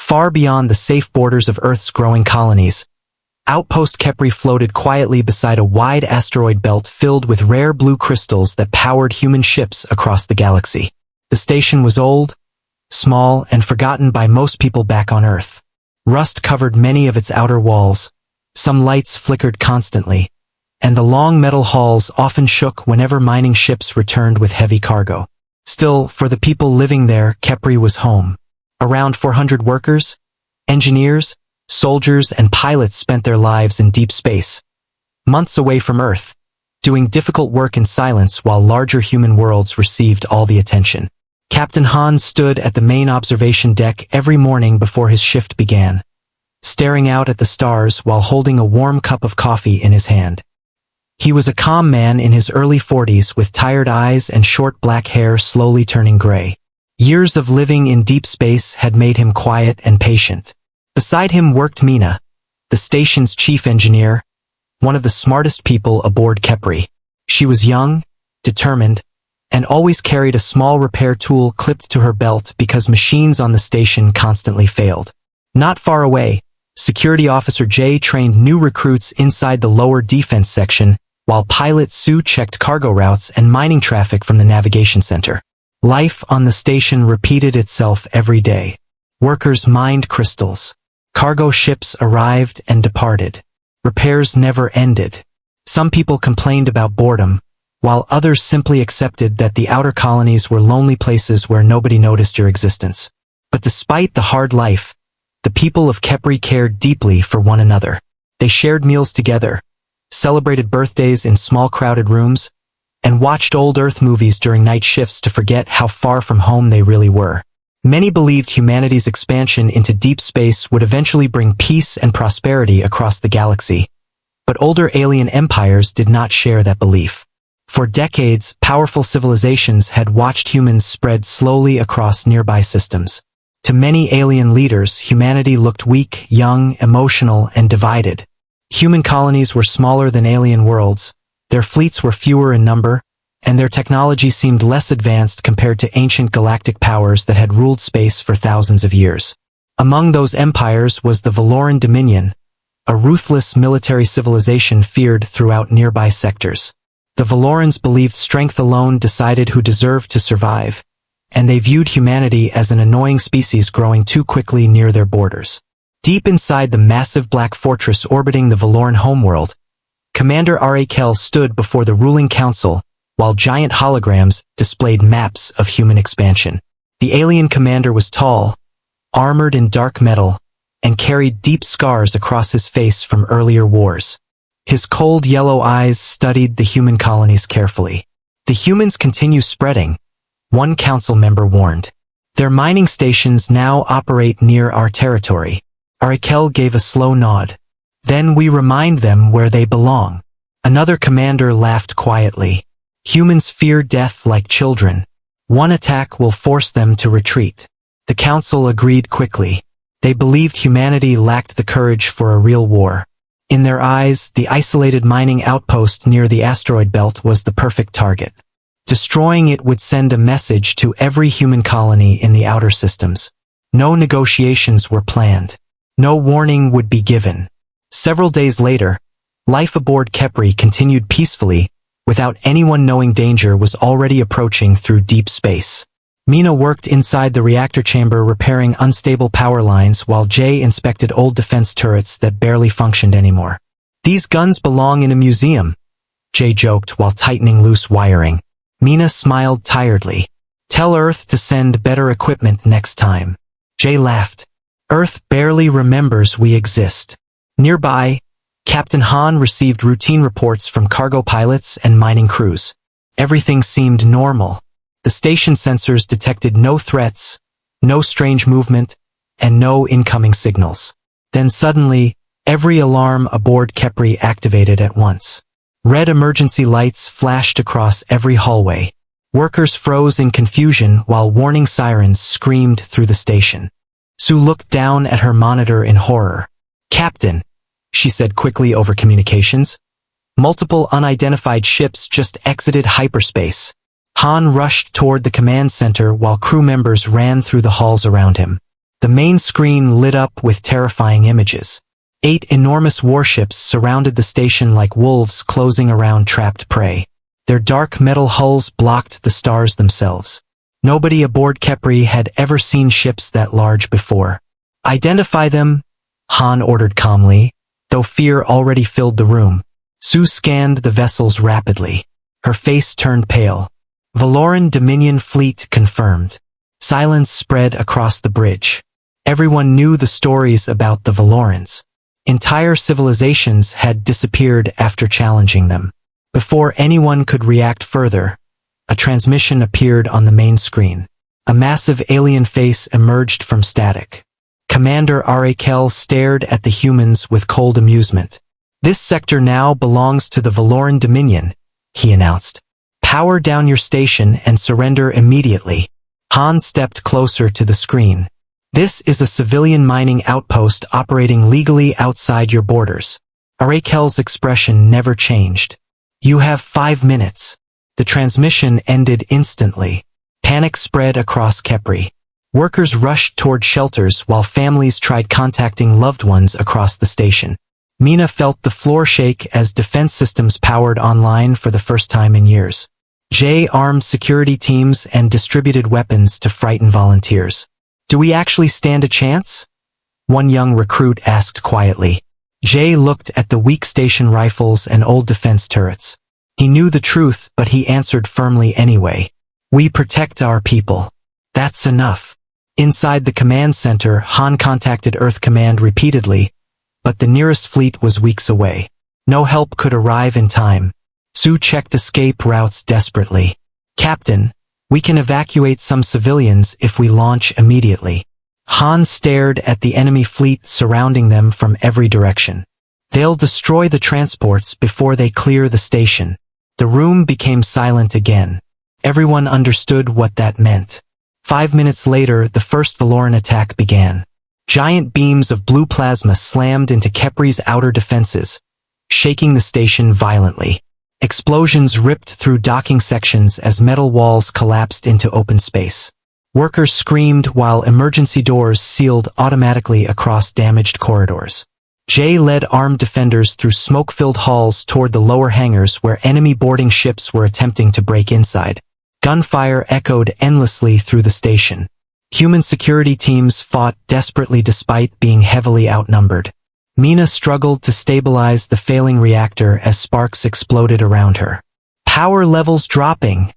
Far beyond the safe borders of Earth's growing colonies, Outpost Kepri floated quietly beside a wide asteroid belt filled with rare blue crystals that powered human ships across the galaxy. The station was old, small, and forgotten by most people back on Earth. Rust covered many of its outer walls, some lights flickered constantly, and the long metal halls often shook whenever mining ships returned with heavy cargo. Still, for the people living there, Kepri was home. Around 400 workers, engineers, soldiers, and pilots spent their lives in deep space, months away from Earth, doing difficult work in silence while larger human worlds received all the attention. Captain Han stood at the main observation deck every morning before his shift began, staring out at the stars while holding a warm cup of coffee in his hand. He was a calm man in his early 40s with tired eyes and short black hair slowly turning gray. Years of living in deep space had made him quiet and patient. Beside him worked Mina, the station's chief engineer, one of the smartest people aboard Kepri. She was young, determined, and always carried a small repair tool clipped to her belt because machines on the station constantly failed. Not far away, Security Officer Jay trained new recruits inside the lower defense section, while Pilot Sue checked cargo routes and mining traffic from the navigation center. Life on the station repeated itself every day. Workers mined crystals. Cargo ships arrived and departed. Repairs never ended. Some people complained about boredom, while others simply accepted that the outer colonies were lonely places where nobody noticed your existence. But despite the hard life, the people of Kepri cared deeply for one another. They shared meals together, celebrated birthdays in small crowded rooms, and watched old Earth movies during night shifts to forget how far from home they really were. Many believed humanity's expansion into deep space would eventually bring peace and prosperity across the galaxy, but older alien empires did not share that belief. For decades, powerful civilizations had watched humans spread slowly across nearby systems. To many alien leaders, humanity looked weak, young, emotional, and divided. Human colonies were smaller than alien worlds, their fleets were fewer in number, and their technology seemed less advanced compared to ancient galactic powers that had ruled space for thousands of years. Among those empires was the Valoran Dominion, a ruthless military civilization feared throughout nearby sectors. The Valorans believed strength alone decided who deserved to survive, and they viewed humanity as an annoying species growing too quickly near their borders. Deep inside the massive black fortress orbiting the Valoran homeworld, Commander Arakel stood before the ruling council, while giant holograms displayed maps of human expansion. The alien commander was tall, armored in dark metal, and carried deep scars across his face from earlier wars. His cold yellow eyes studied the human colonies carefully. The humans continue spreading, one council member warned. Their mining stations now operate near our territory. Arakel gave a slow nod. Then we remind them where they belong. Another commander laughed quietly. Humans fear death like children. One attack will force them to retreat. The council agreed quickly. They believed humanity lacked the courage for a real war. In their eyes, the isolated mining outpost near the asteroid belt was the perfect target. Destroying it would send a message to every human colony in the outer systems. No negotiations were planned. No warning would be given. Several days later, life aboard Kepri continued peacefully, without anyone knowing danger was already approaching through deep space. Mina worked inside the reactor chamber repairing unstable power lines while Jay inspected old defense turrets that barely functioned anymore. "These guns belong in a museum," Jay joked while tightening loose wiring. Mina smiled tiredly. "Tell Earth to send better equipment next time." Jay laughed. "Earth barely remembers we exist." Nearby, Captain Han received routine reports from cargo pilots and mining crews. Everything seemed normal. The station sensors detected no threats, no strange movement, and no incoming signals. Then suddenly, every alarm aboard Kepri activated at once. Red emergency lights flashed across every hallway. Workers froze in confusion while warning sirens screamed through the station. Sue looked down at her monitor in horror. "Captain," she said quickly over communications. "Multiple unidentified ships just exited hyperspace." Han rushed toward the command center while crew members ran through the halls around him. The main screen lit up with terrifying images. 8 enormous warships surrounded the station like wolves closing around trapped prey. Their dark metal hulls blocked the stars themselves. Nobody aboard Kepri had ever seen ships that large before. "Identify them," Han ordered calmly, though fear already filled the room. Sue scanned the vessels rapidly. Her face turned pale. "Valoran Dominion fleet confirmed." Silence spread across the bridge. Everyone knew the stories about the Valorans. Entire civilizations had disappeared after challenging them. Before anyone could react further, a transmission appeared on the main screen. A massive alien face emerged from static. Commander Arakel stared at the humans with cold amusement. "This sector now belongs to the Valoran Dominion," he announced. "Power down your station and surrender immediately." Han stepped closer to the screen. "This is a civilian mining outpost operating legally outside your borders." Arakel's expression never changed. "You have 5 minutes." The transmission ended instantly. Panic spread across Kepri. Workers rushed toward shelters while families tried contacting loved ones across the station. Mina felt the floor shake as defense systems powered online for the first time in years. Jay armed security teams and distributed weapons to frighten volunteers. "Do we actually stand a chance?" one young recruit asked quietly. Jay looked at the weak station rifles and old defense turrets. He knew the truth, but he answered firmly anyway. "We protect our people. That's enough." Inside the command center, Han contacted Earth Command repeatedly, but the nearest fleet was weeks away. No help could arrive in time. Sue checked escape routes desperately. "Captain, we can evacuate some civilians if we launch immediately." Han stared at the enemy fleet surrounding them from every direction. "They'll destroy the transports before they clear the station." The room became silent again. Everyone understood what that meant. 5 minutes later, the first Valoran attack began. Giant beams of blue plasma slammed into Kepri's outer defenses, shaking the station violently. Explosions ripped through docking sections as metal walls collapsed into open space. Workers screamed while emergency doors sealed automatically across damaged corridors. Jay led armed defenders through smoke-filled halls toward the lower hangars where enemy boarding ships were attempting to break inside. Gunfire echoed endlessly through the station. Human security teams fought desperately despite being heavily outnumbered. Mina struggled to stabilize the failing reactor as sparks exploded around her. "Power levels dropping,"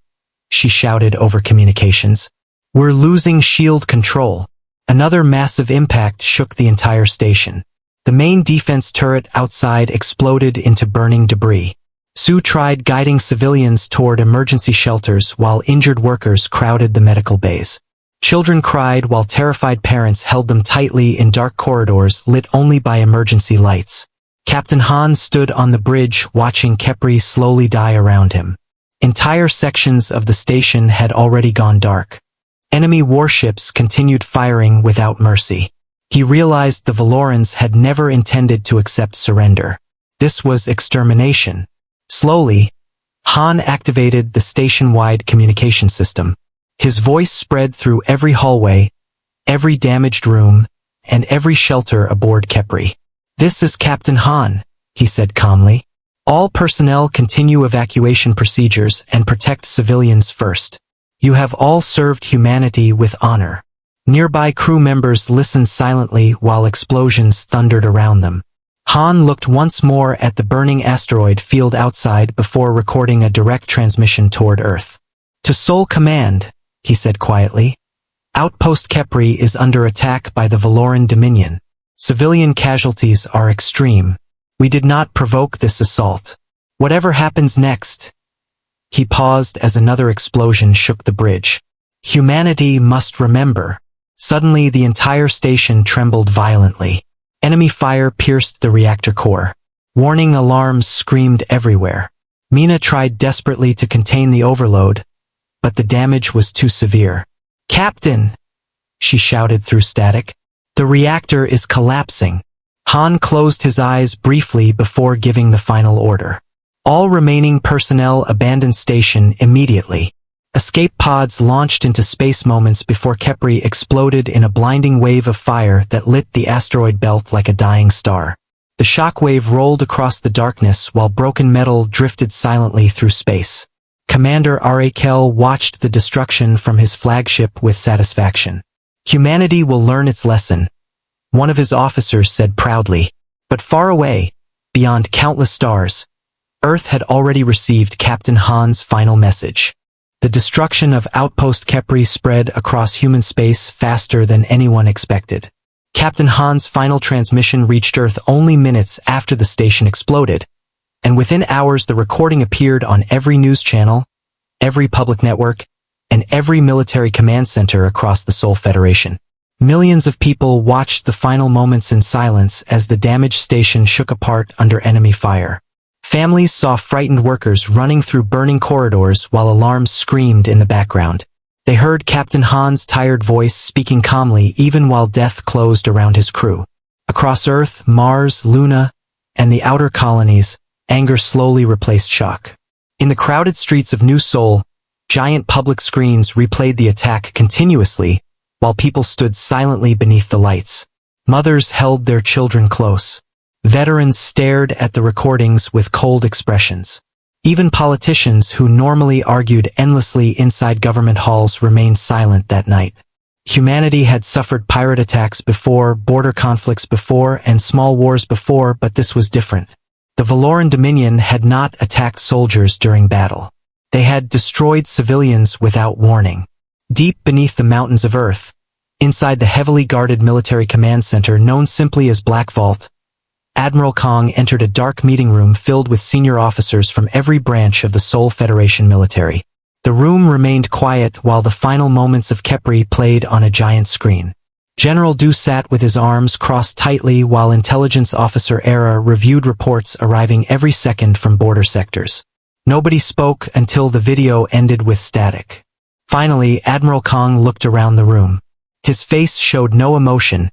she shouted over communications. "We're losing shield control." Another massive impact shook the entire station. The main defense turret outside exploded into burning debris. Sue tried guiding civilians toward emergency shelters while injured workers crowded the medical bays. Children cried while terrified parents held them tightly in dark corridors lit only by emergency lights. Captain Han stood on the bridge watching Kepri slowly die around him. Entire sections of the station had already gone dark. Enemy warships continued firing without mercy. He realized the Valorans had never intended to accept surrender. This was extermination. Slowly, Han activated the station-wide communication system. His voice spread through every hallway, every damaged room, and every shelter aboard Kepri. "This is Captain Han," he said calmly. "All personnel continue evacuation procedures and protect civilians first. You have all served humanity with honor." Nearby crew members listened silently while explosions thundered around them. Han looked once more at the burning asteroid field outside before recording a direct transmission toward Earth. "To Sol Command," he said quietly. "Outpost Kepri is under attack by the Valoran Dominion. Civilian casualties are extreme. We did not provoke this assault. Whatever happens next." He paused as another explosion shook the bridge. "Humanity must remember." Suddenly, the entire station trembled violently. Enemy fire pierced the reactor core. Warning alarms screamed everywhere. Mina tried desperately to contain the overload, but the damage was too severe. "Captain!" she shouted through static. "The reactor is collapsing." Han closed his eyes briefly before giving the final order. "All remaining personnel abandon station immediately." Escape pods launched into space moments before Kepri exploded in a blinding wave of fire that lit the asteroid belt like a dying star. The shockwave rolled across the darkness while broken metal drifted silently through space. Commander Arakel watched the destruction from his flagship with satisfaction. Humanity will learn its lesson, one of his officers said proudly. But far away, beyond countless stars, Earth had already received Captain Han's final message. The destruction of Outpost Kepri spread across human space faster than anyone expected. Captain Han's final transmission reached Earth only minutes after the station exploded, and within hours the recording appeared on every news channel, every public network, and every military command center across the Sol Federation. Millions of people watched the final moments in silence as the damaged station shook apart under enemy fire. Families saw frightened workers running through burning corridors while alarms screamed in the background. They heard Captain Han's tired voice speaking calmly even while death closed around his crew. Across Earth, Mars, Luna, and the outer colonies, anger slowly replaced shock. In the crowded streets of New Sol, giant public screens replayed the attack continuously, while people stood silently beneath the lights. Mothers held their children close. Veterans stared at the recordings with cold expressions. Even politicians who normally argued endlessly inside government halls remained silent that night. Humanity had suffered pirate attacks before, border conflicts before, and small wars before, but this was different. The Valoran Dominion had not attacked soldiers during battle. They had destroyed civilians without warning. Deep beneath the mountains of Earth, inside the heavily guarded military command center known simply as Black Vault, Admiral Kong entered a dark meeting room filled with senior officers from every branch of the Sol Federation military. The room remained quiet while the final moments of Kepri played on a giant screen. General Du sat with his arms crossed tightly while Intelligence Officer Era reviewed reports arriving every second from border sectors. Nobody spoke until the video ended with static. Finally, Admiral Kong looked around the room. His face showed no emotion,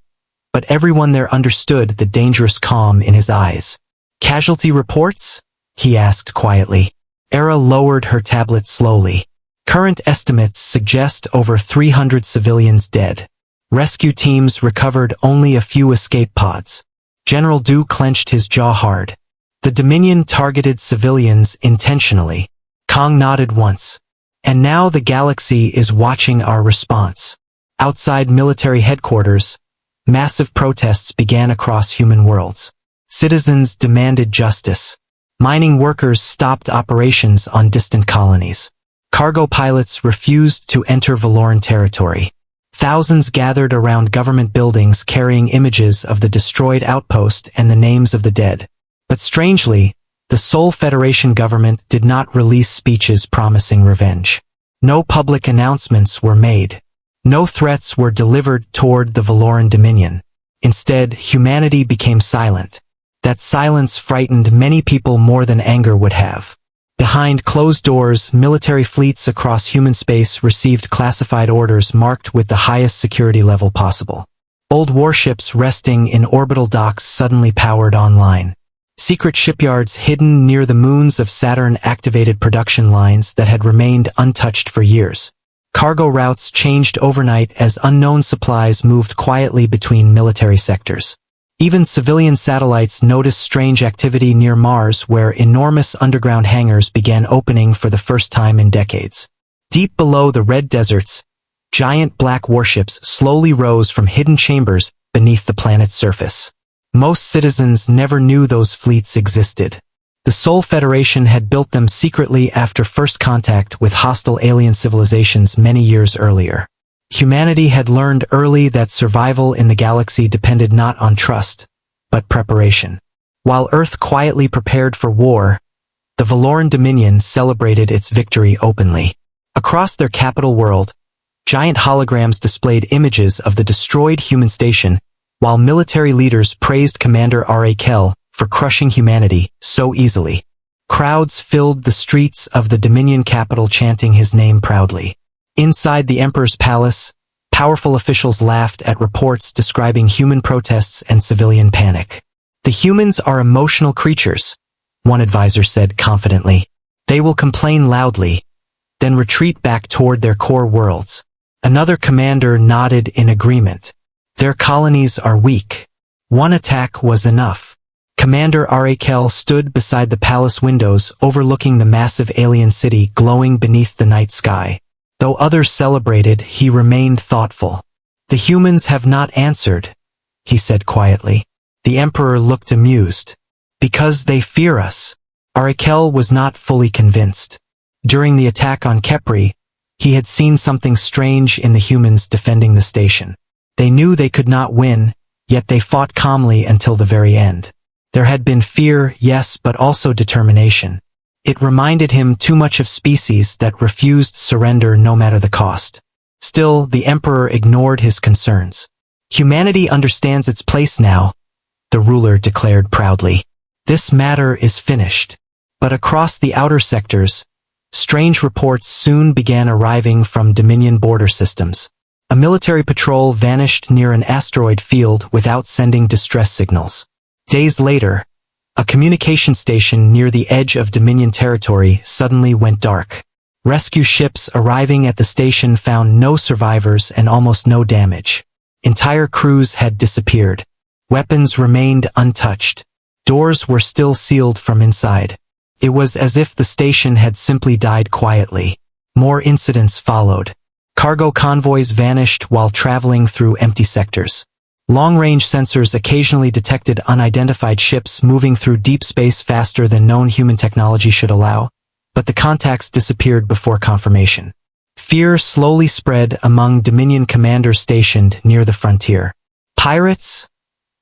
but everyone there understood the dangerous calm in his eyes. "Casualty reports?" he asked quietly. Era lowered her tablet slowly. "Current estimates suggest over 300 civilians dead. Rescue teams recovered only a few escape pods." General Du clenched his jaw hard. "The Dominion targeted civilians intentionally." Kong nodded once. "And now the galaxy is watching our response." Outside military headquarters, massive protests began across human worlds. Citizens demanded justice. Mining workers stopped operations on distant colonies. Cargo pilots refused to enter Valoran territory. Thousands gathered around government buildings carrying images of the destroyed outpost and the names of the dead. But strangely, the Sol Federation government did not release speeches promising revenge. No public announcements were made. No threats were delivered toward the Valoran Dominion. Instead, humanity became silent. That silence frightened many people more than anger would have. Behind closed doors, military fleets across human space received classified orders marked with the highest security level possible. Old warships resting in orbital docks suddenly powered online. Secret shipyards hidden near the moons of Saturn activated production lines that had remained untouched for years. Cargo routes changed overnight as unknown supplies moved quietly between military sectors. Even civilian satellites noticed strange activity near Mars where enormous underground hangars began opening for the first time in decades. Deep below the red deserts, giant black warships slowly rose from hidden chambers beneath the planet's surface. Most citizens never knew those fleets existed. The Sol Federation had built them secretly after first contact with hostile alien civilizations many years earlier. Humanity had learned early that survival in the galaxy depended not on trust, but preparation. While Earth quietly prepared for war, the Valoran Dominion celebrated its victory openly. Across their capital world, giant holograms displayed images of the destroyed human station, while military leaders praised Commander Arakel for crushing humanity so easily. Crowds filled the streets of the Dominion capital chanting his name proudly. Inside the Emperor's palace, powerful officials laughed at reports describing human protests and civilian panic. "The humans are emotional creatures," one advisor said confidently. "They will complain loudly, then retreat back toward their core worlds. Another commander nodded in agreement. Their colonies are weak. One attack was enough. Commander Arakel stood beside the palace windows overlooking the massive alien city glowing beneath the night sky. Though others celebrated, he remained thoughtful. The humans have not answered, he said quietly. The Emperor looked amused. Because they fear us. Arakel was not fully convinced. During the attack on Kepri, he had seen something strange in the humans defending the station. They knew they could not win, yet they fought calmly until the very end. There had been fear, yes, but also determination. It reminded him too much of species that refused surrender no matter the cost. Still, the Emperor ignored his concerns. Humanity understands its place now, the ruler declared proudly. This matter is finished. But across the outer sectors, strange reports soon began arriving from Dominion border systems. A military patrol vanished near an asteroid field without sending distress signals. Days later, a communication station near the edge of Dominion territory suddenly went dark. Rescue ships arriving at the station found no survivors and almost no damage. Entire crews had disappeared. Weapons remained untouched. Doors were still sealed from inside. It was as if the station had simply died quietly. More incidents followed. Cargo convoys vanished while traveling through empty sectors. Long-range sensors occasionally detected unidentified ships moving through deep space faster than known human technology should allow, but the contacts disappeared before confirmation. Fear slowly spread among Dominion commanders stationed near the frontier. Pirates?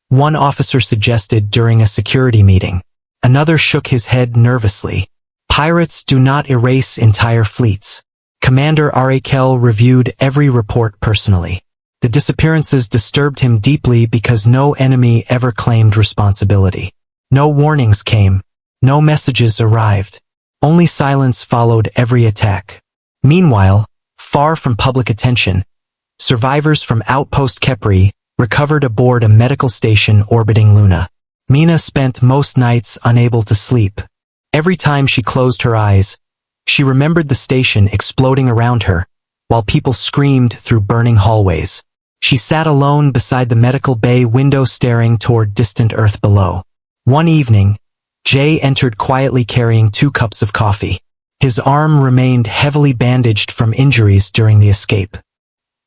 One officer suggested during a security meeting. Another shook his head nervously. Pirates do not erase entire fleets. Commander Arakel reviewed every report personally. The disappearances disturbed him deeply because no enemy ever claimed responsibility. No warnings came. No messages arrived. Only silence followed every attack. Meanwhile, far from public attention, survivors from Outpost Kepri recovered aboard a medical station orbiting Luna. Mina spent most nights unable to sleep. Every time she closed her eyes, she remembered the station exploding around her, while people screamed through burning hallways. She sat alone beside the medical bay window staring toward distant Earth below. One evening, Jay entered quietly carrying 2 cups of coffee. His arm remained heavily bandaged from injuries during the escape.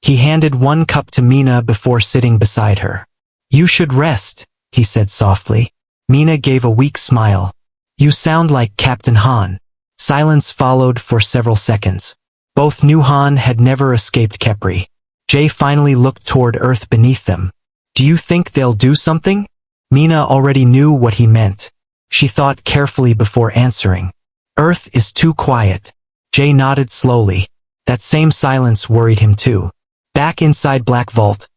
He handed 1 cup to Mina before sitting beside her. "You should rest," he said softly. Mina gave a weak smile. "You sound like Captain Han." Silence followed for several seconds. Both knew Han had never escaped Kepri. Jay finally looked toward Earth beneath them. "Do you think they'll do something?" Mina already knew what he meant. She thought carefully before answering. "Earth is too quiet." Jay nodded slowly. That same silence worried him too. Back inside Black Vault,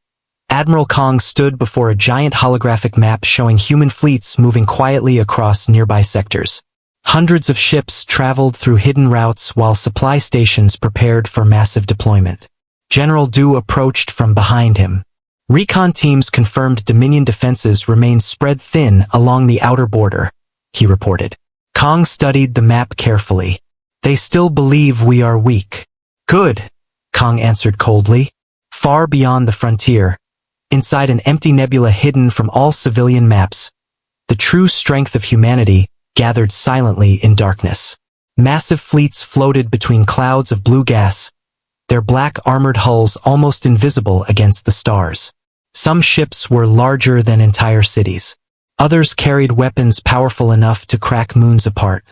Admiral Kong stood before a giant holographic map showing human fleets moving quietly across nearby sectors. Hundreds of ships traveled through hidden routes while supply stations prepared for massive deployment. General Du approached from behind him. Recon teams confirmed Dominion defenses remained spread thin along the outer border, he reported. Kong studied the map carefully. "They still believe we are weak." "Good," Kong answered coldly. Far beyond the frontier, inside an empty nebula hidden from all civilian maps, the true strength of humanity gathered silently in darkness. Massive fleets floated between clouds of blue gas, their black armored hulls almost invisible against the stars. Some ships were larger than entire cities. Others carried weapons powerful enough to crack moons apart.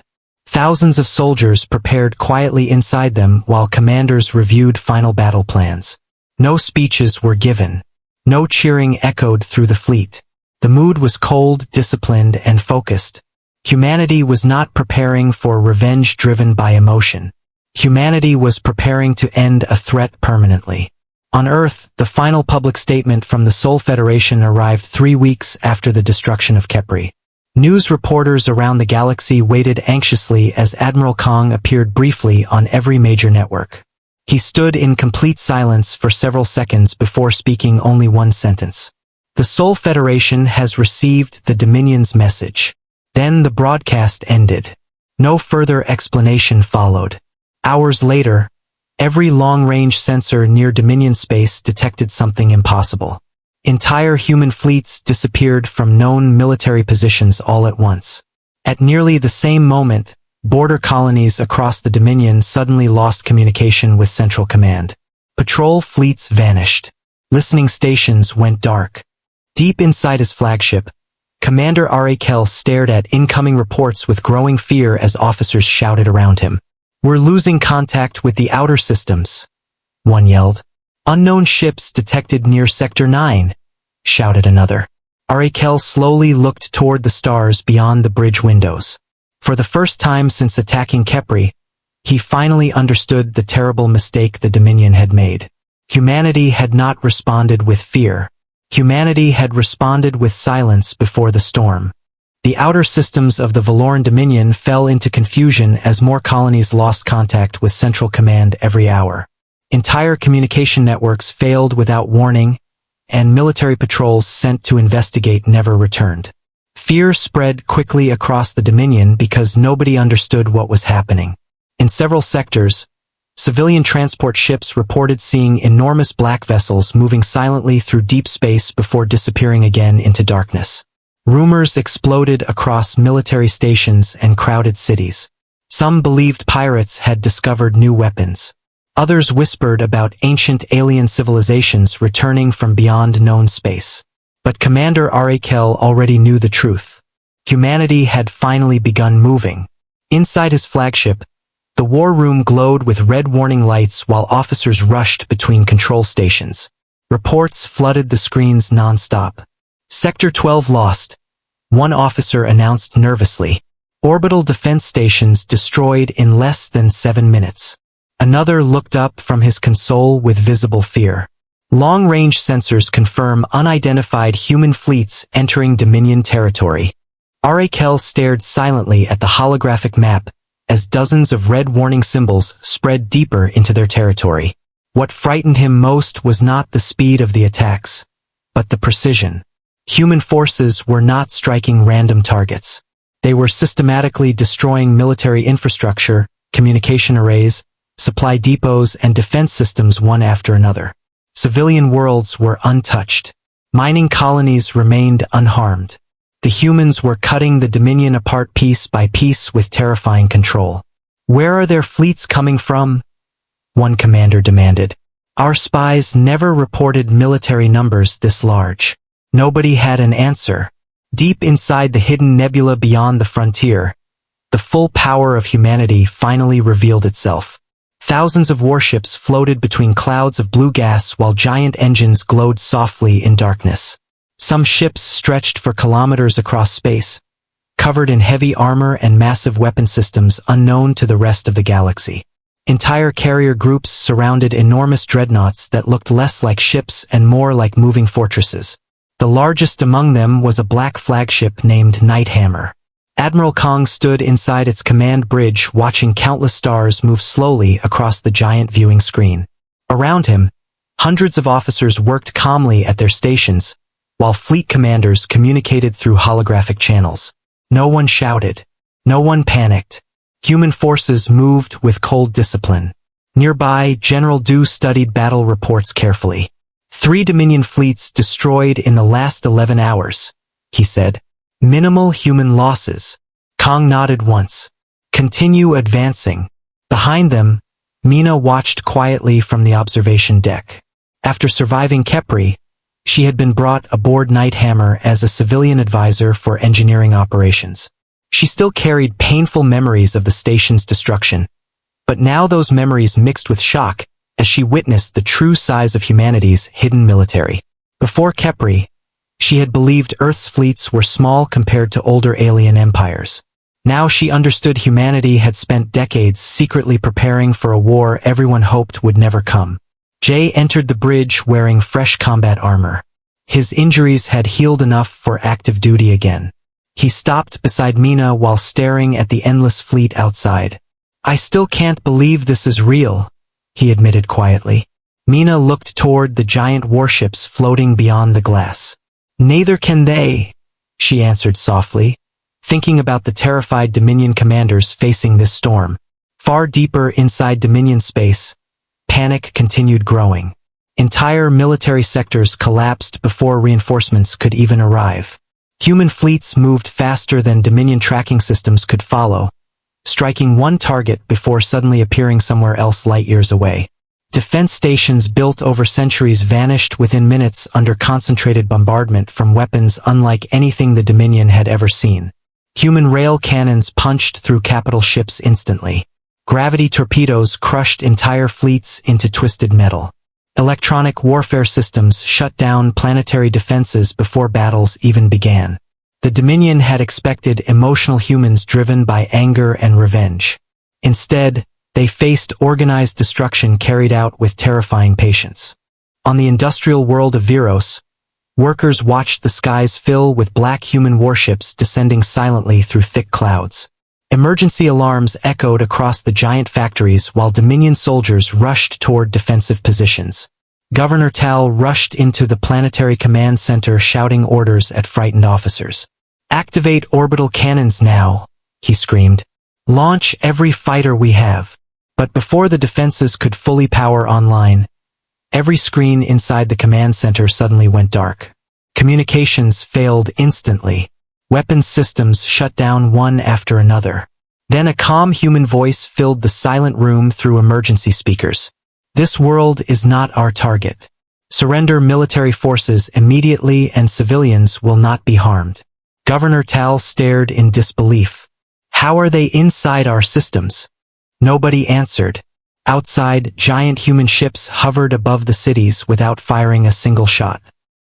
Thousands of soldiers prepared quietly inside them while commanders reviewed final battle plans. No speeches were given. No cheering echoed through the fleet. The mood was cold, disciplined, and focused. Humanity was not preparing for revenge driven by emotion. Humanity was preparing to end a threat permanently. On Earth, the final public statement from the Sol Federation arrived 3 weeks after the destruction of Kepri. News reporters around the galaxy waited anxiously as Admiral Kong appeared briefly on every major network. He stood in complete silence for several seconds before speaking only 1 sentence. "The Sol Federation has received the Dominion's message." Then the broadcast ended. No further explanation followed. Hours later, every long-range sensor near Dominion space detected something impossible. Entire human fleets disappeared from known military positions all at once. At nearly the same moment, border colonies across the Dominion suddenly lost communication with Central Command. Patrol fleets vanished. Listening stations went dark. Deep inside his flagship, Commander Arakel stared at incoming reports with growing fear as officers shouted around him. "We're losing contact with the outer systems," one yelled. "Unknown ships detected near Sector 9, shouted another. Arakel slowly looked toward the stars beyond the bridge windows. For the first time since attacking Kepri, he finally understood the terrible mistake the Dominion had made. Humanity had not responded with fear. Humanity had responded with silence before the storm. The outer systems of the Valoran Dominion fell into confusion as more colonies lost contact with Central Command every hour. Entire communication networks failed without warning, and military patrols sent to investigate never returned. Fear spread quickly across the Dominion because nobody understood what was happening. In several sectors, civilian transport ships reported seeing enormous black vessels moving silently through deep space before disappearing again into darkness. Rumors exploded across military stations and crowded cities. Some believed pirates had discovered new weapons. Others whispered about ancient alien civilizations returning from beyond known space. But Commander Arakel already knew the truth. Humanity had finally begun moving. Inside his flagship, the war room glowed with red warning lights while officers rushed between control stations. Reports flooded the screens non-stop. Sector 12 lost, one officer announced nervously. Orbital defense stations destroyed in less than 7 minutes. Another looked up from his console with visible fear. Long-range sensors confirm unidentified human fleets entering Dominion territory. Arakel stared silently at the holographic map as dozens of red warning symbols spread deeper into their territory. What frightened him most was not the speed of the attacks, but the precision. Human forces were not striking random targets. They were systematically destroying military infrastructure, communication arrays, supply depots, and defense systems one after another. Civilian worlds were untouched. Mining colonies remained unharmed. The humans were cutting the Dominion apart piece by piece with terrifying control. "Where are their fleets coming from?" one commander demanded. "Our spies never reported military numbers this large." Nobody had an answer. Deep inside the hidden nebula beyond the frontier, the full power of humanity finally revealed itself. Thousands of warships floated between clouds of blue gas while giant engines glowed softly in darkness. Some ships stretched for kilometers across space, covered in heavy armor and massive weapon systems unknown to the rest of the galaxy. Entire carrier groups surrounded enormous dreadnoughts that looked less like ships and more like moving fortresses. The largest among them was a black flagship named Nighthammer. Admiral Kong stood inside its command bridge watching countless stars move slowly across the giant viewing screen. Around him, hundreds of officers worked calmly at their stations, while fleet commanders communicated through holographic channels. No one shouted. No one panicked. Human forces moved with cold discipline. Nearby, General Du studied battle reports carefully. 3 Dominion fleets destroyed in the last 11 hours, he said. Minimal human losses. Kong nodded once. Continue advancing. Behind them, Mina watched quietly from the observation deck. After surviving Kepri, she had been brought aboard Nighthammer as a civilian advisor for engineering operations. She still carried painful memories of the station's destruction, but now those memories mixed with shock as she witnessed the true size of humanity's hidden military. Before Kepri, she had believed Earth's fleets were small compared to older alien empires. Now she understood humanity had spent decades secretly preparing for a war everyone hoped would never come. Jay entered the bridge wearing fresh combat armor. His injuries had healed enough for active duty again. He stopped beside Mina while staring at the endless fleet outside. "I still can't believe this is real," he admitted quietly. Mina looked toward the giant warships floating beyond the glass. "Neither can they," she answered softly, thinking about the terrified Dominion commanders facing this storm. Far deeper inside Dominion space, panic continued growing. Entire military sectors collapsed before reinforcements could even arrive. Human fleets moved faster than Dominion tracking systems could follow, striking one target before suddenly appearing somewhere else light-years away. Defense stations built over centuries vanished within minutes under concentrated bombardment from weapons unlike anything the Dominion had ever seen. Human rail cannons punched through capital ships instantly. Gravity torpedoes crushed entire fleets into twisted metal. Electronic warfare systems shut down planetary defenses before battles even began. The Dominion had expected emotional humans driven by anger and revenge. Instead, they faced organized destruction carried out with terrifying patience. On the industrial world of Viros, workers watched the skies fill with black human warships descending silently through thick clouds. Emergency alarms echoed across the giant factories while Dominion soldiers rushed toward defensive positions. Governor Tal rushed into the planetary command center shouting orders at frightened officers. "Activate orbital cannons now," he screamed. "Launch every fighter we have." But before the defenses could fully power online, every screen inside the command center suddenly went dark. Communications failed instantly. Weapons systems shut down one after another. Then a calm human voice filled the silent room through emergency speakers. "This world is not our target. Surrender military forces immediately and civilians will not be harmed." Governor Tal stared in disbelief. "How are they inside our systems?" Nobody answered. Outside, giant human ships hovered above the cities without firing a single shot.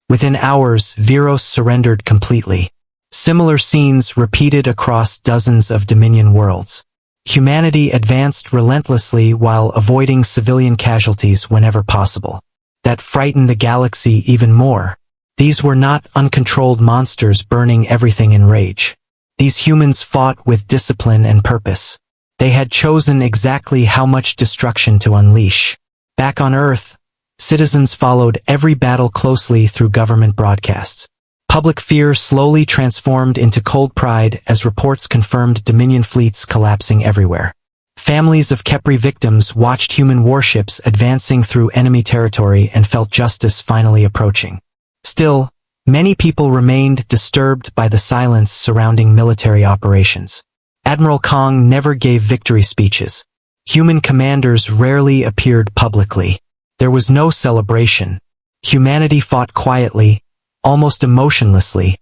Within hours, Viros surrendered completely. Similar scenes repeated across dozens of Dominion worlds. Humanity advanced relentlessly while avoiding civilian casualties whenever possible. That frightened the galaxy even more. These were not uncontrolled monsters burning everything in rage. These humans fought with discipline and purpose. They had chosen exactly how much destruction to unleash. Back on Earth, citizens followed every battle closely through government broadcasts. Public fear slowly transformed into cold pride as reports confirmed Dominion fleets collapsing everywhere. Families of Kepri victims watched human warships advancing through enemy territory and felt justice finally approaching. Still, many people remained disturbed by the silence surrounding military operations. Admiral Kong never gave victory speeches. Human commanders rarely appeared publicly. There was no celebration. Humanity fought quietly, almost emotionlessly,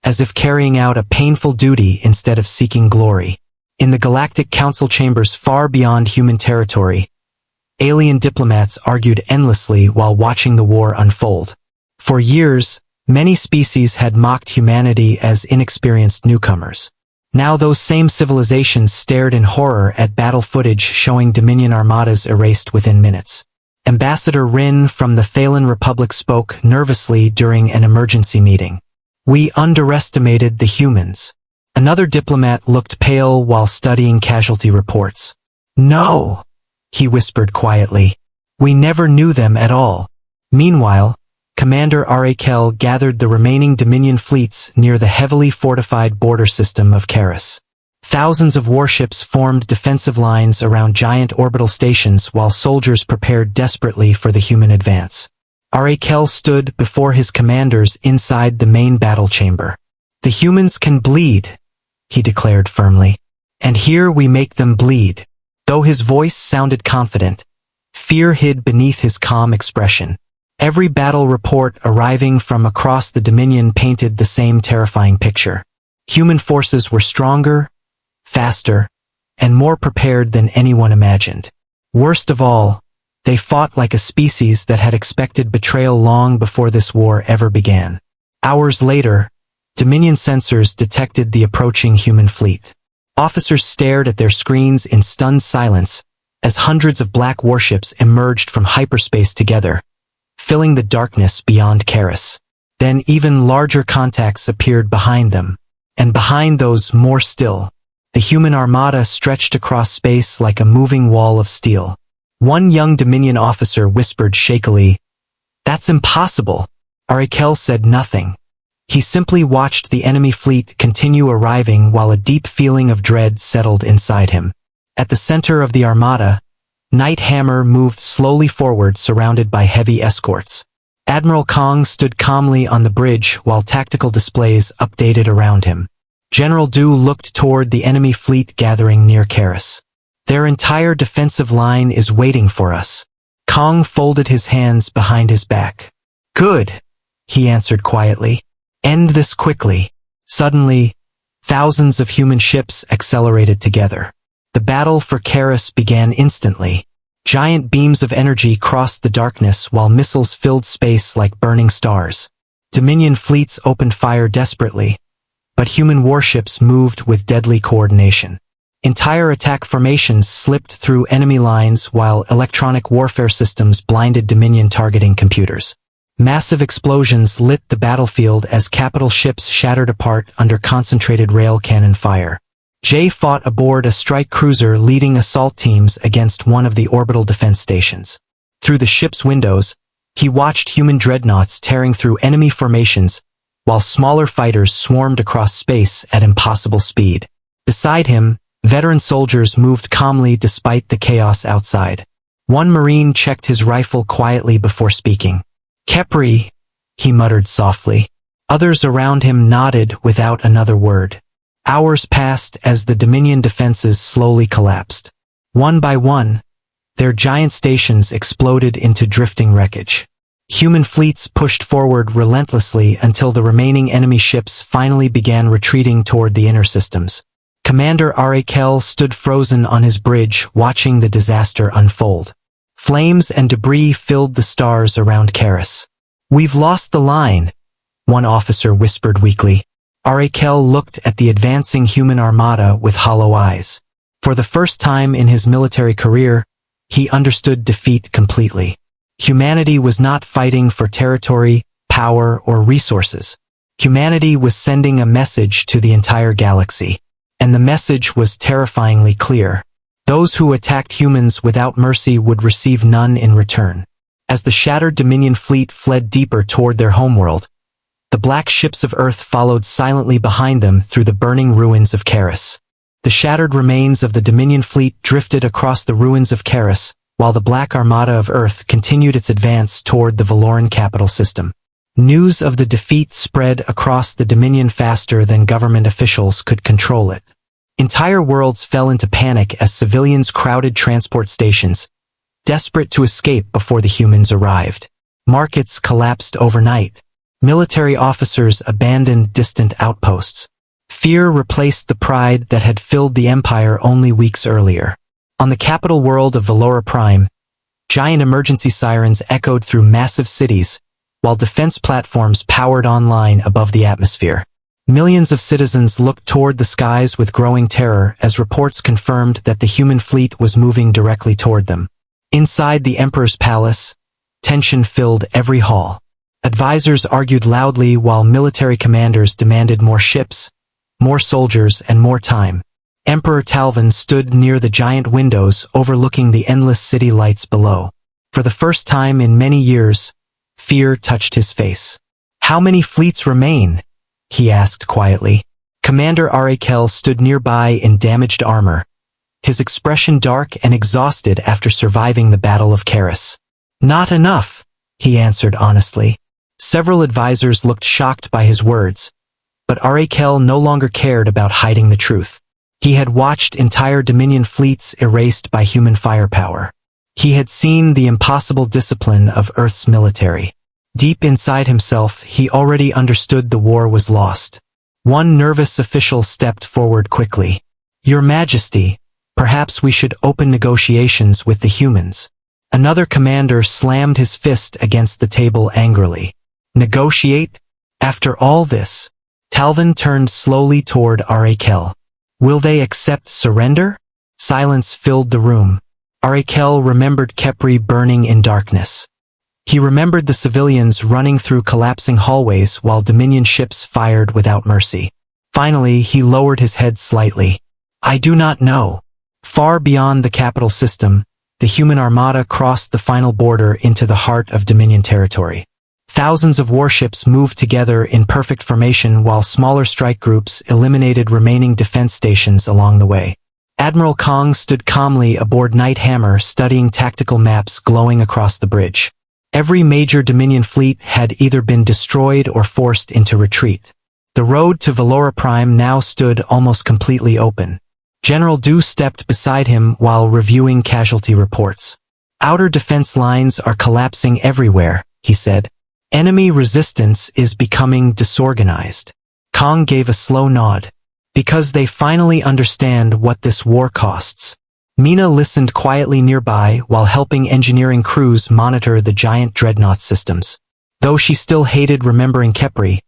as if carrying out a painful duty instead of seeking glory. In the Galactic Council chambers far beyond human territory, alien diplomats argued endlessly while watching the war unfold. For years, many species had mocked humanity as inexperienced newcomers. Now those same civilizations stared in horror at battle footage showing Dominion armadas erased within minutes. Ambassador Rin from the Thalen Republic spoke nervously during an emergency meeting. "We underestimated the humans." Another diplomat looked pale while studying casualty reports. "No," he whispered quietly. "We never knew them at all." Meanwhile, Commander Arakel gathered the remaining Dominion fleets near the heavily fortified border system of Karis. Thousands of warships formed defensive lines around giant orbital stations while soldiers prepared desperately for the human advance. Arakel stood before his commanders inside the main battle chamber. "The humans can bleed," he declared firmly. "And here we make them bleed." Though his voice sounded confident, fear hid beneath his calm expression. Every battle report arriving from across the Dominion painted the same terrifying picture. Human forces were stronger, faster, and more prepared than anyone imagined. Worst of all, they fought like a species that had expected betrayal long before this war ever began. Hours later, Dominion sensors detected the approaching human fleet. Officers stared at their screens in stunned silence as hundreds of black warships emerged from hyperspace together, filling the darkness beyond Karis. Then even larger contacts appeared behind them, and behind those more still. The human armada stretched across space like a moving wall of steel. One young Dominion officer whispered shakily, "That's impossible." Arakel said nothing. He simply watched the enemy fleet continue arriving while a deep feeling of dread settled inside him. At the center of the armada, Knight Hammer moved slowly forward surrounded by heavy escorts. Admiral Kong stood calmly on the bridge while tactical displays updated around him. General Du looked toward the enemy fleet gathering near Karis. Their entire defensive line is waiting for us. Kong folded his hands behind his back. Good, he answered quietly. End this quickly. Suddenly, thousands of human ships accelerated together. The battle for Karis began instantly. Giant beams of energy crossed the darkness while missiles filled space like burning stars. Dominion fleets opened fire desperately, but human warships moved with deadly coordination. Entire attack formations slipped through enemy lines while electronic warfare systems blinded Dominion targeting computers. Massive explosions lit the battlefield as capital ships shattered apart under concentrated rail cannon fire. Jay fought aboard a strike cruiser leading assault teams against one of the orbital defense stations. Through the ship's windows, he watched human dreadnoughts tearing through enemy formations, while smaller fighters swarmed across space at impossible speed. Beside him, veteran soldiers moved calmly despite the chaos outside. One Marine checked his rifle quietly before speaking. Kepri, he muttered softly. Others around him nodded without another word. Hours passed as the Dominion defenses slowly collapsed. One by one, their giant stations exploded into drifting wreckage. Human fleets pushed forward relentlessly until the remaining enemy ships finally began retreating toward the inner systems. Commander Arakel stood frozen on his bridge watching the disaster unfold. Flames and debris filled the stars around Karis. We've lost the line, one officer whispered weakly. Arakel looked at the advancing human armada with hollow eyes. For the first time in his military career, he understood defeat completely. Humanity was not fighting for territory, power, or resources. Humanity was sending a message to the entire galaxy. And the message was terrifyingly clear. Those who attacked humans without mercy would receive none in return. As the shattered Dominion fleet fled deeper toward their homeworld, the black ships of Earth followed silently behind them through the burning ruins of Karis. The shattered remains of the Dominion fleet drifted across the ruins of Karis, while the Black Armada of Earth continued its advance toward the Valoran capital system. News of the defeat spread across the Dominion faster than government officials could control it. Entire worlds fell into panic as civilians crowded transport stations, desperate to escape before the humans arrived. Markets collapsed overnight. Military officers abandoned distant outposts. Fear replaced the pride that had filled the Empire only weeks earlier. On the capital world of Valora Prime, giant emergency sirens echoed through massive cities, while defense platforms powered online above the atmosphere. Millions of citizens looked toward the skies with growing terror as reports confirmed that the human fleet was moving directly toward them. Inside the Emperor's palace, tension filled every hall. Advisors argued loudly while military commanders demanded more ships, more soldiers, and more time. Emperor Talvin stood near the giant windows overlooking the endless city lights below. For the first time in many years, fear touched his face. "How many fleets remain?" he asked quietly. Commander Arakel stood nearby in damaged armor, his expression dark and exhausted after surviving the Battle of Karis. "Not enough," he answered honestly. Several advisors looked shocked by his words, but Arakel no longer cared about hiding the truth. He had watched entire Dominion fleets erased by human firepower. He had seen the impossible discipline of Earth's military. Deep inside himself, he already understood the war was lost. One nervous official stepped forward quickly. "Your Majesty, perhaps we should open negotiations with the humans." Another commander slammed his fist against the table angrily. "Negotiate? After all this?" Talvin turned slowly toward Arakel. "Will they accept surrender?" Silence filled the room. Arakel remembered Kepri burning in darkness. He remembered the civilians running through collapsing hallways while Dominion ships fired without mercy. Finally, he lowered his head slightly. "I do not know." Far beyond the capital system, the human armada crossed the final border into the heart of Dominion territory. Thousands of warships moved together in perfect formation while smaller strike groups eliminated remaining defense stations along the way. Admiral Kong stood calmly aboard Night Hammer, studying tactical maps glowing across the bridge. Every major Dominion fleet had either been destroyed or forced into retreat. The road to Valora Prime now stood almost completely open. General Du stepped beside him while reviewing casualty reports. Outer defense lines are collapsing everywhere, he said. Enemy resistance is becoming disorganized. Kong gave a slow nod. Because they finally understand what this war costs. Mina listened quietly nearby while helping engineering crews monitor the giant dreadnought systems. Though she still hated remembering Khepri,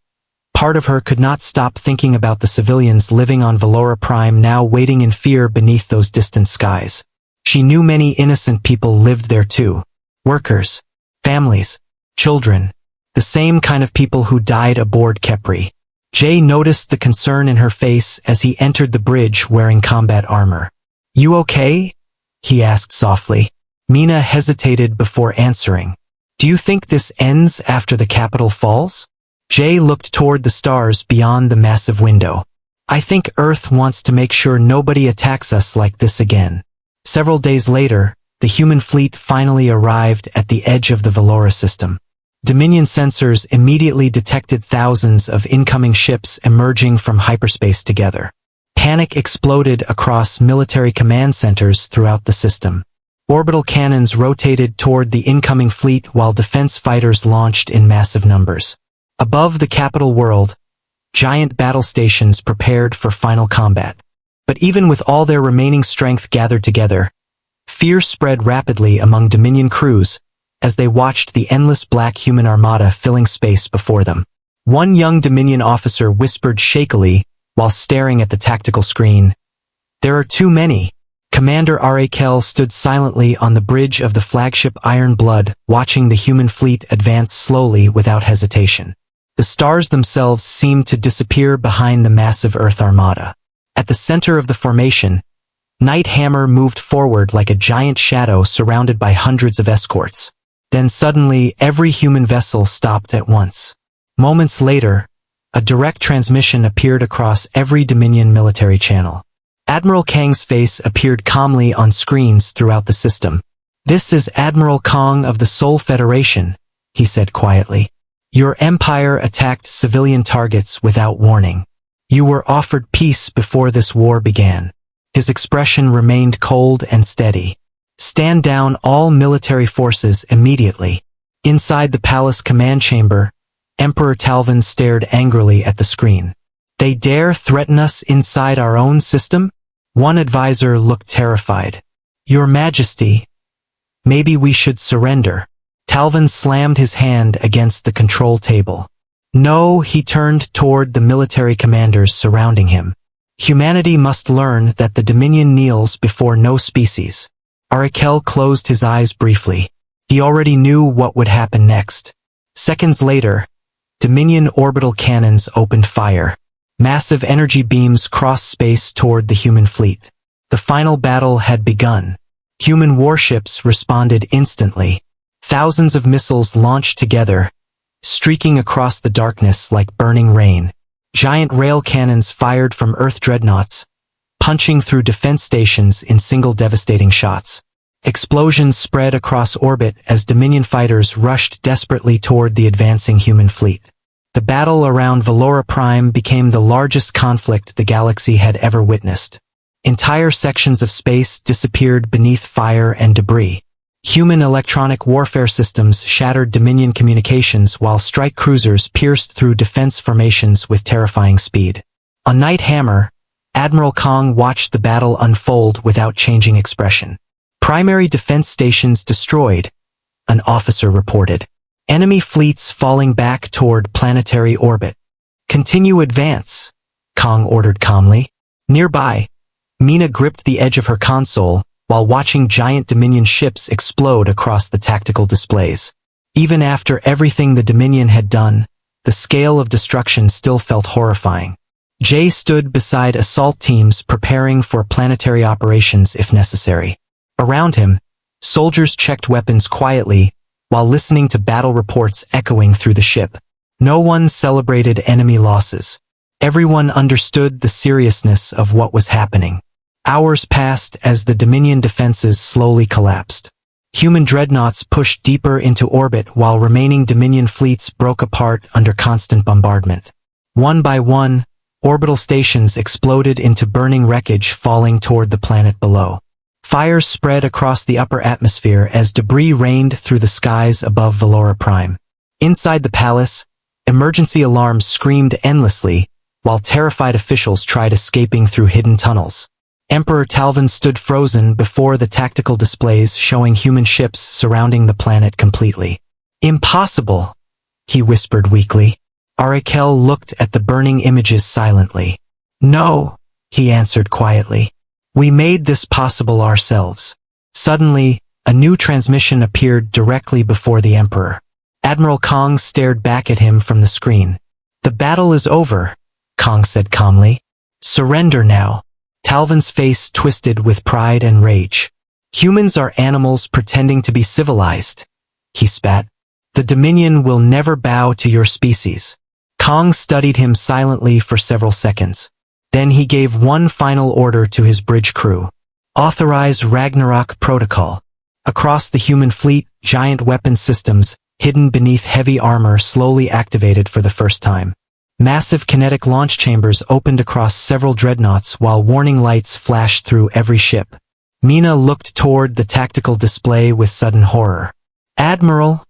part of her could not stop thinking about the civilians living on Valora Prime now waiting in fear beneath those distant skies. She knew many innocent people lived there too. Workers, families, children, the same kind of people who died aboard Khepri. Jay noticed the concern in her face as he entered the bridge wearing combat armor. "You okay?" he asked softly. Mina hesitated before answering. "Do you think this ends after the capital falls?" Jay looked toward the stars beyond the massive window. "I think Earth wants to make sure nobody attacks us like this again." Several days later, the human fleet finally arrived at the edge of the Valora system. Dominion sensors immediately detected thousands of incoming ships emerging from hyperspace together. Panic exploded across military command centers throughout the system. Orbital cannons rotated toward the incoming fleet while defense fighters launched in massive numbers. Above the capital world, giant battle stations prepared for final combat. But even with all their remaining strength gathered together, fear spread rapidly among Dominion crews as they watched the endless black human armada filling space before them. One young Dominion officer whispered shakily while staring at the tactical screen, "There are too many." Commander Arakel stood silently on the bridge of the flagship Iron Blood, watching the human fleet advance slowly without hesitation. The stars themselves seemed to disappear behind the massive Earth armada. At the center of the formation, Night Hammer moved forward like a giant shadow surrounded by hundreds of escorts. Then suddenly, every human vessel stopped at once. Moments later, a direct transmission appeared across every Dominion military channel. Admiral Kang's face appeared calmly on screens throughout the system. "This is Admiral Kong of the Sol Federation," he said quietly. "Your empire attacked civilian targets without warning. You were offered peace before this war began." His expression remained cold and steady. "Stand down all military forces immediately." Inside the palace command chamber, Emperor Talvin stared angrily at the screen. "They dare threaten us inside our own system?" One advisor looked terrified. "Your Majesty, maybe we should surrender." Talvin slammed his hand against the control table. "No," he turned toward the military commanders surrounding him. "Humanity must learn that the Dominion kneels before no species." Arakel closed his eyes briefly. He already knew what would happen next. Seconds later, Dominion orbital cannons opened fire. Massive energy beams crossed space toward the human fleet. The final battle had begun. Human warships responded instantly. Thousands of missiles launched together, streaking across the darkness like burning rain. Giant rail cannons fired from Earth dreadnoughts, punching through defense stations in single devastating shots. Explosions spread across orbit as Dominion fighters rushed desperately toward the advancing human fleet. The battle around Valora Prime became the largest conflict the galaxy had ever witnessed. Entire sections of space disappeared beneath fire and debris. Human electronic warfare systems shattered Dominion communications while strike cruisers pierced through defense formations with terrifying speed. On Night Hammer, Admiral Kong watched the battle unfold without changing expression. "Primary defense stations destroyed," an officer reported. "Enemy fleets falling back toward planetary orbit." "Continue advance," Kong ordered calmly. Nearby, Mina gripped the edge of her console while watching giant Dominion ships explode across the tactical displays. Even after everything the Dominion had done, the scale of destruction still felt horrifying. Jay stood beside assault teams preparing for planetary operations if necessary. Around him, soldiers checked weapons quietly while listening to battle reports echoing through the ship. No one celebrated enemy losses. Everyone understood the seriousness of what was happening. Hours passed as the Dominion defenses slowly collapsed. Human dreadnoughts pushed deeper into orbit while remaining Dominion fleets broke apart under constant bombardment. One by one, orbital stations exploded into burning wreckage falling toward the planet below. Fires spread across the upper atmosphere as debris rained through the skies above Valora Prime. Inside the palace, emergency alarms screamed endlessly, while terrified officials tried escaping through hidden tunnels. Emperor Talvin stood frozen before the tactical displays showing human ships surrounding the planet completely. "Impossible," he whispered weakly. Arakel looked at the burning images silently. "No," he answered quietly. "We made this possible ourselves." Suddenly, a new transmission appeared directly before the Emperor. Admiral Kong stared back at him from the screen. "The battle is over," Kong said calmly. "Surrender now." Talvin's face twisted with pride and rage. "Humans are animals pretending to be civilized," he spat. "The Dominion will never bow to your species." Kong studied him silently for several seconds. Then he gave one final order to his bridge crew. "Authorize Ragnarok Protocol." Across the human fleet, giant weapon systems, hidden beneath heavy armor, slowly activated for the first time. Massive kinetic launch chambers opened across several dreadnoughts while warning lights flashed through every ship. Mina looked toward the tactical display with sudden horror. "Admiral,"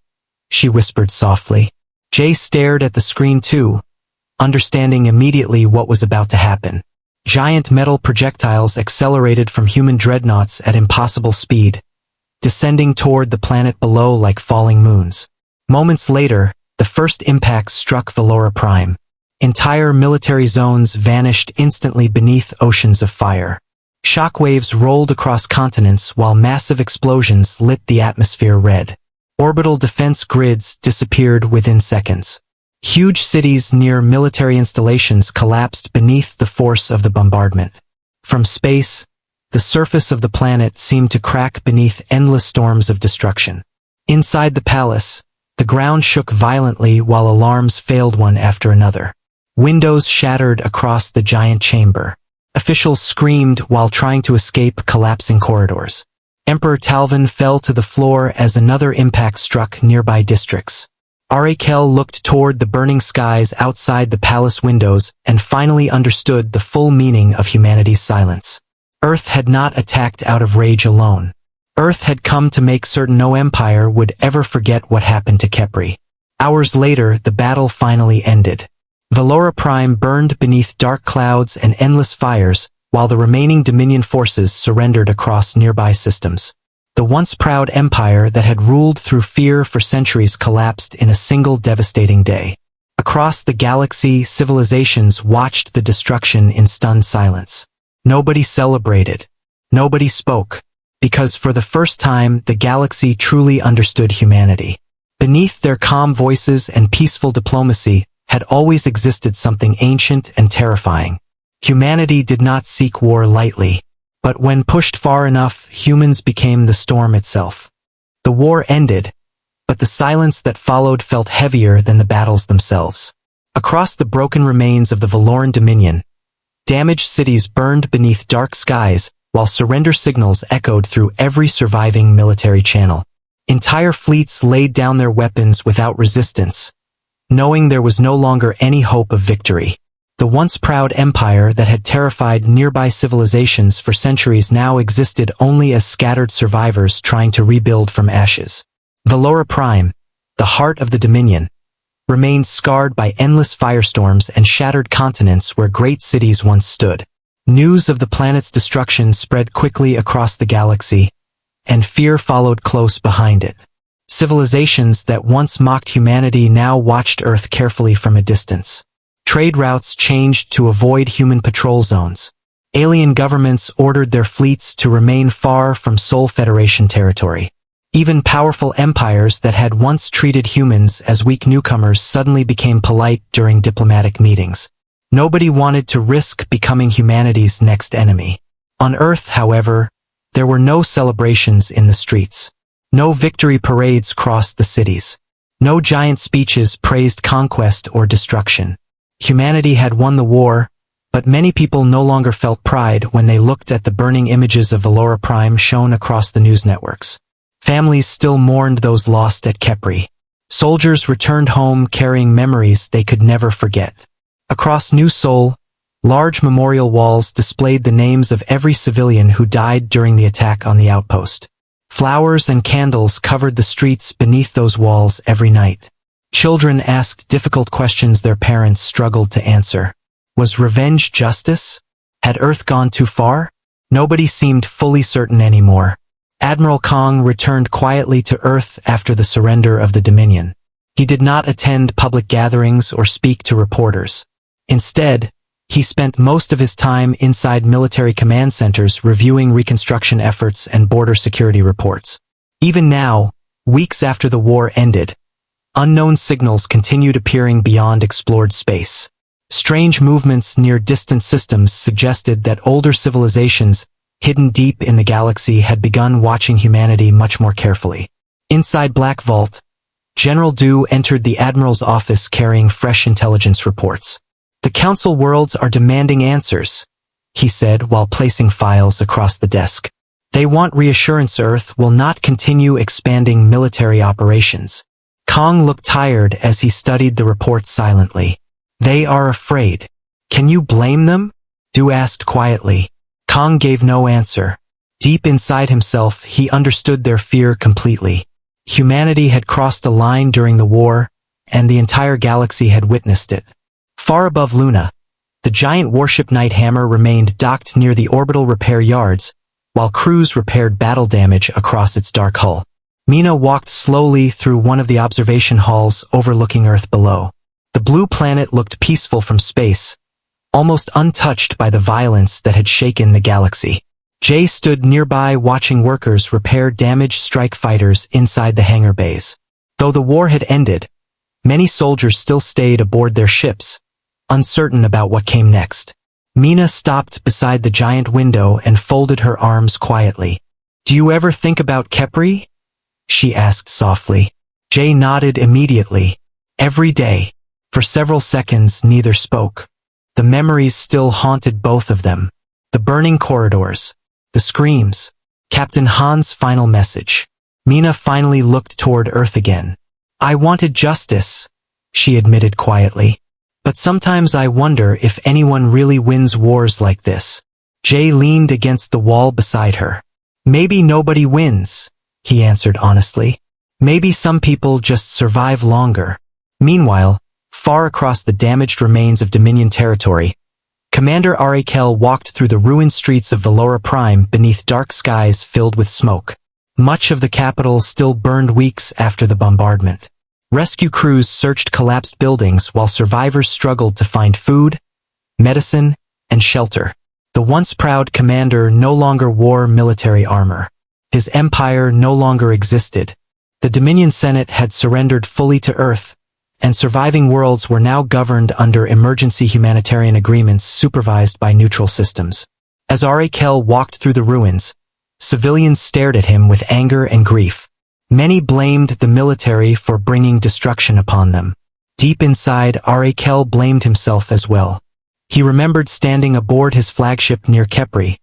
she whispered softly. Jay stared at the screen too, understanding immediately what was about to happen. Giant metal projectiles accelerated from human dreadnoughts at impossible speed, descending toward the planet below like falling moons. Moments later, the first impacts struck Valora Prime. Entire military zones vanished instantly beneath oceans of fire. Shockwaves rolled across continents while massive explosions lit the atmosphere red. Orbital defense grids disappeared within seconds. Huge cities near military installations collapsed beneath the force of the bombardment. From space, the surface of the planet seemed to crack beneath endless storms of destruction. Inside the palace, the ground shook violently while alarms failed one after another. Windows shattered across the giant chamber. Officials screamed while trying to escape collapsing corridors. Emperor Talvin fell to the floor as another impact struck nearby districts. Arakel looked toward the burning skies outside the palace windows and finally understood the full meaning of humanity's silence. Earth had not attacked out of rage alone. Earth had come to make certain no empire would ever forget what happened to Kepri. Hours later, the battle finally ended. Valora Prime burned beneath dark clouds and endless fires, while the remaining Dominion forces surrendered across nearby systems. The once proud empire that had ruled through fear for centuries collapsed in a single devastating day. Across the galaxy, civilizations watched the destruction in stunned silence. Nobody celebrated. Nobody spoke. Because for the first time, the galaxy truly understood humanity. Beneath their calm voices and peaceful diplomacy had always existed something ancient and terrifying. Humanity did not seek war lightly, but when pushed far enough, humans became the storm itself. The war ended, but the silence that followed felt heavier than the battles themselves. Across the broken remains of the Valoran Dominion, damaged cities burned beneath dark skies, while surrender signals echoed through every surviving military channel. Entire fleets laid down their weapons without resistance, knowing there was no longer any hope of victory. The once proud empire that had terrified nearby civilizations for centuries now existed only as scattered survivors trying to rebuild from ashes. Valora Prime, the heart of the Dominion, remained scarred by endless firestorms and shattered continents where great cities once stood. News of the planet's destruction spread quickly across the galaxy, and fear followed close behind it. Civilizations that once mocked humanity now watched Earth carefully from a distance. Trade routes changed to avoid human patrol zones. Alien governments ordered their fleets to remain far from Sol Federation territory. Even powerful empires that had once treated humans as weak newcomers suddenly became polite during diplomatic meetings. Nobody wanted to risk becoming humanity's next enemy. On Earth, however, there were no celebrations in the streets. No victory parades crossed the cities. No giant speeches praised conquest or destruction. Humanity had won the war, But many people no longer felt pride when they looked at the burning images of Valora Prime shown across the news networks. Families still mourned those lost at Kepri. Soldiers returned home carrying memories they could never forget. Across New Seoul, large memorial walls displayed the names of every civilian who died during the attack on the outpost. Flowers and candles covered the streets beneath those walls every night. Children asked difficult questions their parents struggled to answer. Was revenge justice? Had Earth gone too far? Nobody seemed fully certain anymore. Admiral Kong returned quietly to Earth after the surrender of the Dominion. He did not attend public gatherings or speak to reporters. Instead, he spent most of his time inside military command centers reviewing reconstruction efforts and border security reports. Even now, weeks after the war ended, unknown signals continued appearing beyond explored space. Strange movements near distant systems suggested that older civilizations, hidden deep in the galaxy, had begun watching humanity much more carefully. Inside Black Vault, General Du entered the Admiral's office carrying fresh intelligence reports. "The Council worlds are demanding answers," he said while placing files across the desk. "They want reassurance Earth will not continue expanding military operations." Kong looked tired as he studied the reports silently. "They are afraid. Can you blame them?" Du asked quietly. Kong gave no answer. Deep inside himself, he understood their fear completely. Humanity had crossed a line during the war, and the entire galaxy had witnessed it. Far above Luna, the giant warship Night Hammer remained docked near the orbital repair yards, while crews repaired battle damage across its dark hull. Mina walked slowly through one of the observation halls overlooking Earth below. The blue planet looked peaceful from space, almost untouched by the violence that had shaken the galaxy. Jay stood nearby watching workers repair damaged strike fighters inside the hangar bays. Though the war had ended, many soldiers still stayed aboard their ships, uncertain about what came next. Mina stopped beside the giant window and folded her arms quietly. "Do you ever think about Kepri?" she asked softly. Jay nodded immediately. "Every day." For several seconds, neither spoke. The memories still haunted both of them. The burning corridors, the screams, Captain Han's final message. Mina finally looked toward Earth again. "I wanted justice," she admitted quietly. "But sometimes I wonder if anyone really wins wars like this." Jay leaned against the wall beside her. "Maybe nobody wins," he answered honestly. "Maybe some people just survive longer." Meanwhile, far across the damaged remains of Dominion territory, Commander Arakel walked through the ruined streets of Valora Prime beneath dark skies filled with smoke. Much of the capital still burned weeks after the bombardment. Rescue crews searched collapsed buildings while survivors struggled to find food, medicine, and shelter. The once proud commander no longer wore military armor. His empire no longer existed. The Dominion Senate had surrendered fully to Earth, and surviving worlds were now governed under emergency humanitarian agreements supervised by neutral systems. As Arakel walked through the ruins, civilians stared at him with anger and grief. Many blamed the military for bringing destruction upon them. Deep inside, Arakel blamed himself as well. He remembered standing aboard his flagship near Kepri,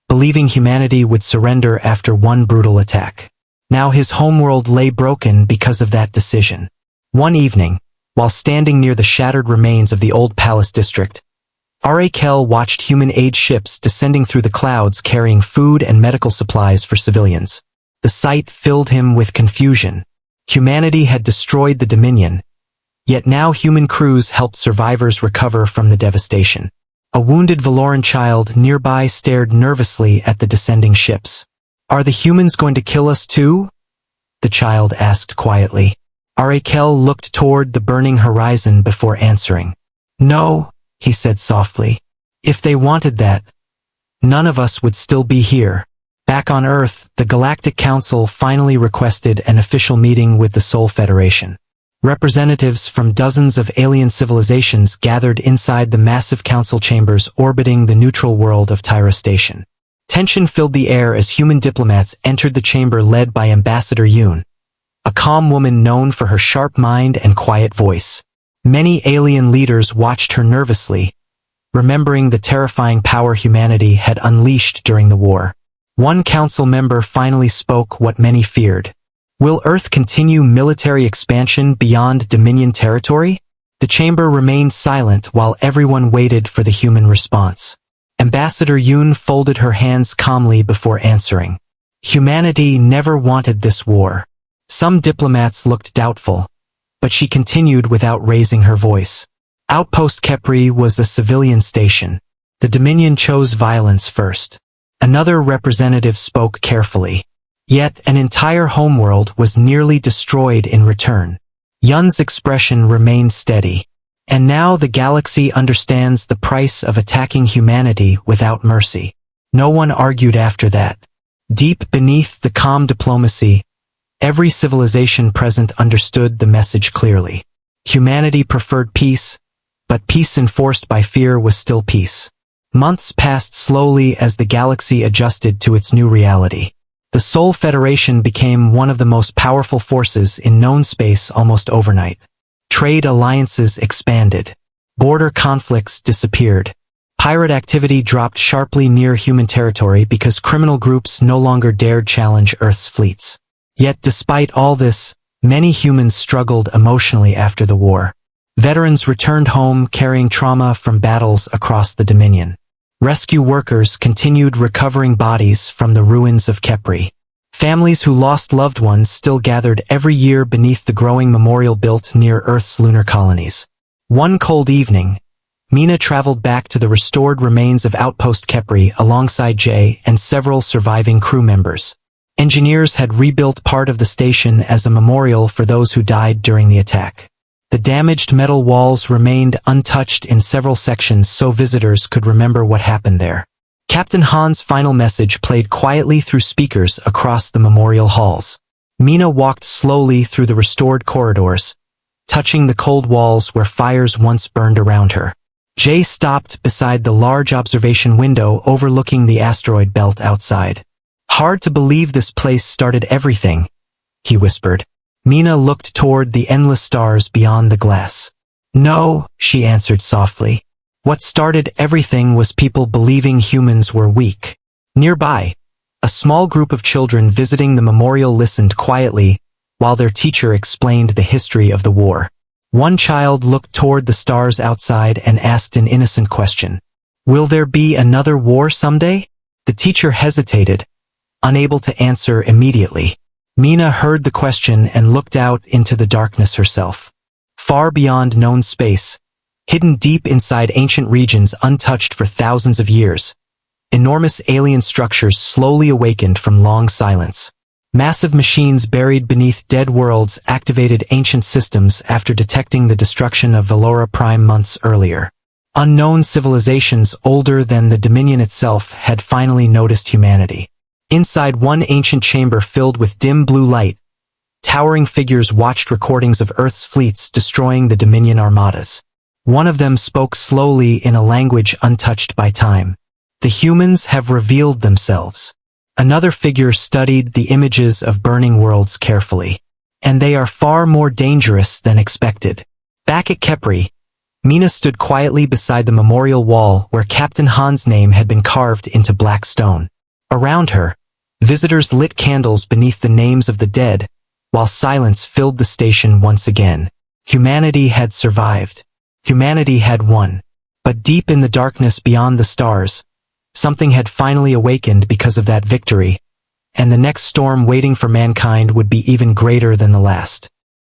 believing humanity would surrender after one brutal attack. Now his homeworld lay broken because of that decision. One evening, while standing near the shattered remains of the old palace district, Arakel watched human aid ships descending through the clouds carrying food and medical supplies for civilians. The sight filled him with confusion. Humanity had destroyed the Dominion, yet now human crews helped survivors recover from the devastation. A wounded Valoran child nearby stared nervously at the descending ships. "Are the humans going to kill us too?" the child asked quietly. Arakel looked toward the burning horizon before answering. "No," he said softly. "If they wanted that, none of us would still be here." Back on Earth, the Galactic Council finally requested an official meeting with the Sol Federation. Representatives from dozens of alien civilizations gathered inside the massive council chambers orbiting the neutral world of Tyra Station. Tension filled the air as human diplomats entered the chamber led by Ambassador Yoon, a calm woman known for her sharp mind and quiet voice. Many alien leaders watched her nervously, remembering the terrifying power humanity had unleashed during the war. One council member finally spoke what many feared. Will Earth continue military expansion beyond Dominion territory? The chamber remained silent while everyone waited for the human response. Ambassador Yoon folded her hands calmly before answering. Humanity never wanted this war. Some diplomats looked doubtful, but she continued without raising her voice. Outpost Kepri was a civilian station. The Dominion chose violence first. Another representative spoke carefully. Yet an entire homeworld was nearly destroyed in return. Yun's expression remained steady. And now the galaxy understands the price of attacking humanity without mercy. No one argued after that. Deep beneath the calm diplomacy, every civilization present understood the message clearly. Humanity preferred peace, but peace enforced by fear was still peace. Months passed slowly as the galaxy adjusted to its new reality. The Sol Federation became one of the most powerful forces in known space almost overnight. Trade alliances expanded. Border conflicts disappeared. Pirate activity dropped sharply near human territory because criminal groups no longer dared challenge Earth's fleets. Yet despite all this, many humans struggled emotionally after the war. Veterans returned home carrying trauma from battles across the Dominion. Rescue workers continued recovering bodies from the ruins of Kepri. Families who lost loved ones still gathered every year beneath the growing memorial built near Earth's lunar colonies. One cold evening, Mina traveled back to the restored remains of Outpost Kepri alongside Jay and several surviving crew members. Engineers had rebuilt part of the station as a memorial for those who died during the attack. The damaged metal walls remained untouched in several sections so visitors could remember what happened there. Captain Han's final message played quietly through speakers across the memorial halls. Mina walked slowly through the restored corridors, touching the cold walls where fires once burned around her. Jay stopped beside the large observation window overlooking the asteroid belt outside. "Hard to believe this place started everything," he whispered. Mina looked toward the endless stars beyond the glass. "No," she answered softly. "What started everything was people believing humans were weak." Nearby, a small group of children visiting the memorial listened quietly while their teacher explained the history of the war. One child looked toward the stars outside and asked an innocent question. "Will there be another war someday?" The teacher hesitated, unable to answer immediately. Mina heard the question and looked out into the darkness herself. Far beyond known space, hidden deep inside ancient regions untouched for thousands of years, enormous alien structures slowly awakened from long silence. Massive machines buried beneath dead worlds activated ancient systems after detecting the destruction of Valora Prime months earlier. Unknown civilizations older than the Dominion itself had finally noticed humanity. Inside one ancient chamber filled with dim blue light, towering figures watched recordings of Earth's fleets destroying the Dominion armadas. One of them spoke slowly in a language untouched by time. "The humans have revealed themselves." Another figure studied the images of burning worlds carefully. "And they are far more dangerous than expected." Back at Kepri, Mina stood quietly beside the memorial wall where Captain Han's name had been carved into black stone. Around her, visitors lit candles beneath the names of the dead, while silence filled the station once again. Humanity had survived. Humanity had won. But deep in the darkness beyond the stars, something had finally awakened because of that victory, and the next storm waiting for mankind would be even greater than the last.